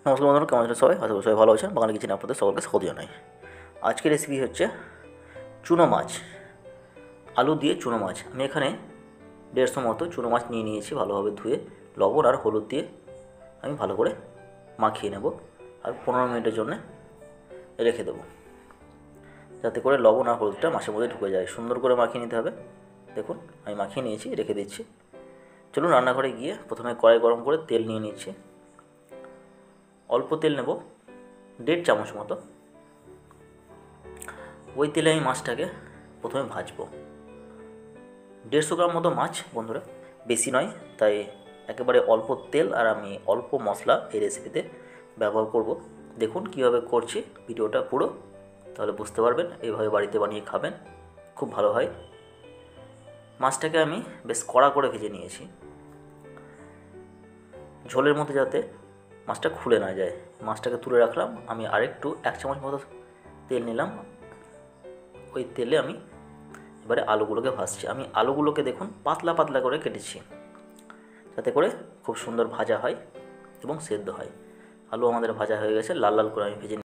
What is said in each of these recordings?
নমস্কার বন্ধুরা, কেমন আছেন সবাই? আশা করি সবাই ভালো আছেন। বাঙালি কিচেনে আপনাদের সকলকে স্বাগত জানাই। আজকের রেসিপি হচ্ছে চুনো মাছ, আলু দিয়ে চুনো মাছ। আমি এখানে 150 মতো চুনো মাছ নিয়ে নিয়েছি, ভালোভাবে ধুয়ে লবণ আর হলুদ দিয়ে আমি ভালো করে মাখিয়ে নেব আর 15 মিনিটের জন্য রেখে দেবো, যাতে করে লবণ আর হলুদটা মাছের মধ্যে ঢুকে যায়। সুন্দর করে মাখিয়ে নিতে হবে। দেখুন আমি মাখিয়ে নিয়েছি, রেখে দিচ্ছি। চলুন রান্নাঘরে গিয়ে প্রথমে কড়াই গরম করে তেল নিয়ে নিচ্ছি। অল্প তেল নেব, 1.5 চামচ মতো। ওই তেলে আমি মাছটাকে প্রথমে ভাজবো। 150 গ্রাম মতো মাছ বন্ধুরা, বেশি নয়, তাই একেবারে অল্প তেল আর আমি অল্প মশলা এই রেসিপিতে ব্যবহার করব। দেখুন কীভাবে করছি ভিডিওটা পুরো, তাহলে বুঝতে পারবেন। এইভাবে বাড়িতে বানিয়ে খাবেন, খুব ভালো হয়। মাছটাকে আমি বেশ কড়া করে ভেজে নিয়েছি, ঝোলের মধ্যে যাতে মাছটা খুলে না যায়। মাছটাকে তুলে রাখলাম। আমি আরেকটু 1 চামচ মতো তেল নিলাম। ওই তেলে আমি এবারে আলুগুলোকে ভাজছি। আমি আলুগুলোকে দেখুন পাতলা পাতলা করে কেটেছি, যাতে করে খুব সুন্দর ভাজা হয় এবং সেদ্ধ হয়। আলু আমাদের ভাজা হয়ে গেছে, লাল লাল করে আমি ভেজে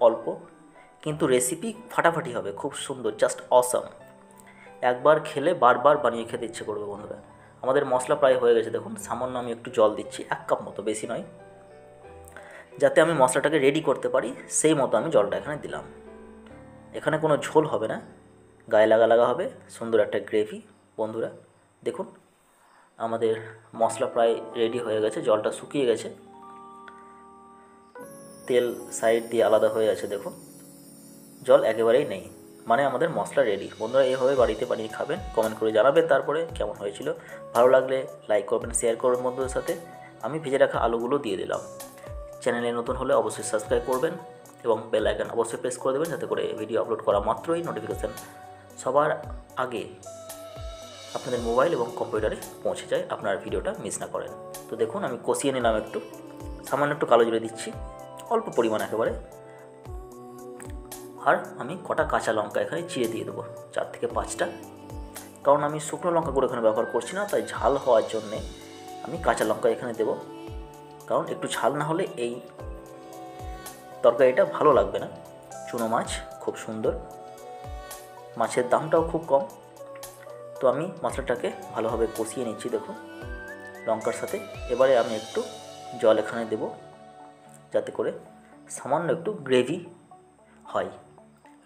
অল্প, কিন্তু রেসিপি ফাটাফাটি হবে, খুব সুন্দর, জাস্ট অসাম। একবার খেলে বারবার বানিয়ে খেতে ইচ্ছে করবে বন্ধুরা। আমাদের মশলা প্রায় হয়ে গেছে, দেখুন সামান্য আমি একটু জল দিচ্ছি, 1 কাপ মতো, বেশি নয়। যাতে আমি মশলাটাকে রেডি করতে পারি সেই মতো আমি জলটা এখানে দিলাম। এখানে কোনো ঝোল হবে না, গায়ে লাগা লাগা হবে, সুন্দর একটা গ্রেভি বন্ধুরা। দেখুন আমাদের মশলা প্রায় রেডি হয়ে গেছে, জলটা শুকিয়ে গেছে, তেল সাইড দিয়ে আলাদা হয়ে আছে। দেখুন জল একেবারেই নেই, মানে আমাদের মশলা রেডি। বন্ধুরা এইভাবে বাড়িতে বানিয়ে খাবেন, কমেন্ট করে জানাবেন তারপরে কেমন হয়েছিল। ভালো লাগলে লাইক করবেন, শেয়ার করবেন বন্ধুদের সাথে। আমি ভেজে রাখা আলুগুলো দিয়ে দিলাম। চ্যানেলে নতুন হলে অবশ্যই সাবস্ক্রাইব করবেন এবং বেল আইকন অবশ্যই প্রেস করে দেবেন, যাতে করে ভিডিও আপলোড করা মাত্রই নোটিফিকেশান সবার আগে আপনাদের মোবাইল এবং কম্পিউটারে পৌঁছে যায়, আপনার ভিডিওটা মিস না করেন। তো দেখুন আমি কষিয়ে নিলাম, একটু সামান্য একটু কালো জিরে দিচ্ছি, অল্প পরিমাণ একেবারে। আর আমি কটা কাঁচা লঙ্কা এখানে চিড়ে দিয়ে দেবো, 4 থেকে 5টা। কারণ আমি শুকনো লঙ্কা গুঁড়ো এখানে ব্যবহার করছি না, তাই ঝাল হওয়ার জন্যে আমি কাঁচা লঙ্কা এখানে দেবো। কারণ একটু ঝাল না হলে এই তরকারিটা ভালো লাগবে না। চুনো মাছ খুব সুন্দর, মাছের দামটাও খুব কম। তো আমি মশলাটাকে ভালোভাবে কষিয়ে নিচ্ছি দেখুন লঙ্কার সাথে। এবারে আমি একটু জল এখানে দেব, যাতে করে সামান্য একটু গ্রেভি হয়।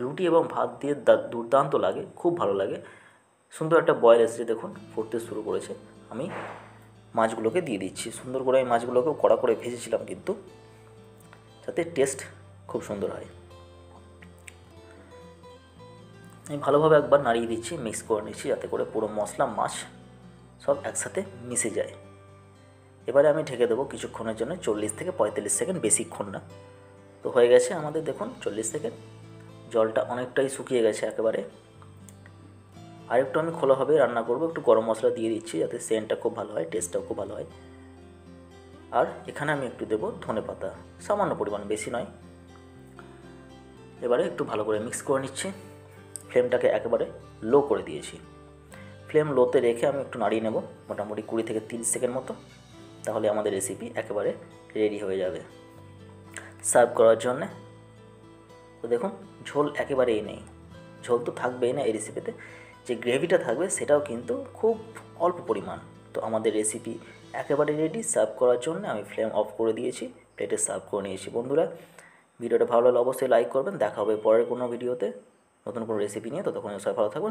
রুটি এবং ভাত দিয়ে দুর্দান্ত লাগে, খুব ভালো লাগে। সুন্দর একটা বয়েল এসেছে, দেখুন ফুটতে শুরু করেছে। আমি মাছগুলোকে দিয়ে দিচ্ছি। সুন্দর করে আমি মাছগুলোকেও কড়া করে ভেজেছিলাম, কিন্তু যাতে টেস্ট খুব সুন্দর হয়। আমি ভালোভাবে একবার নাড়িয়ে দিচ্ছি, মিক্স করে নিচ্ছি যাতে করে পুরো মশলা মাছ সব একসাথে মিশে যায়। এবারে আমি ঢেকে দেবো কিছুক্ষণের জন্য, 40 থেকে 45 সেকেন্ড, বেশিক্ষণ না। তো হয়ে গেছে আমাদের, দেখুন 40 সেকেন্ড, জলটা অনেকটাই শুকিয়ে গেছে একেবারে। আর একটু আমি খোলাভাবে রান্না করব, একটু গরম মশলা দিয়ে দিচ্ছি যাতে সেন্টটা খুব ভালো হয়, টেস্টটাও খুব ভালো হয়। আর এখানে আমি একটু দেবো ধনেপাতা, সামান্য পরিমাণ, বেশি নয়। এবারে একটু ভালো করে মিক্স করে নিচ্ছি। ফ্লেমটাকে একেবারে লো করে দিয়েছি। ফ্লেম লোতে রেখে আমি একটু নাড়িয়ে নেব মোটামুটি 20 থেকে 30 সেকেন্ড মতো, তাহলে আমাদের রেসিপি একেবারে রেডি হয়ে যাবে সার্ভ করার জন্যে। তো দেখুন ঝোল একেবারেই নেই, ঝোল তো থাকবেই না এই রেসিপিতে, যে গ্রেভিটা থাকবে সেটাও কিন্তু খুব অল্প পরিমাণ। তো আমাদের রেসিপি একেবারে রেডি সার্ভ করার জন্য। আমি ফ্লেম অফ করে দিয়েছি, প্লেটে সার্ভ করে নিয়েছি। বন্ধুরা, ভিডিওটা ভালো লাগলে অবশ্যই লাইক করবেন। দেখা হবে পরের কোনো ভিডিওতে নতুন কোনো রেসিপি নিয়ে। ততক্ষণ সবাই ভালো থাকবেন।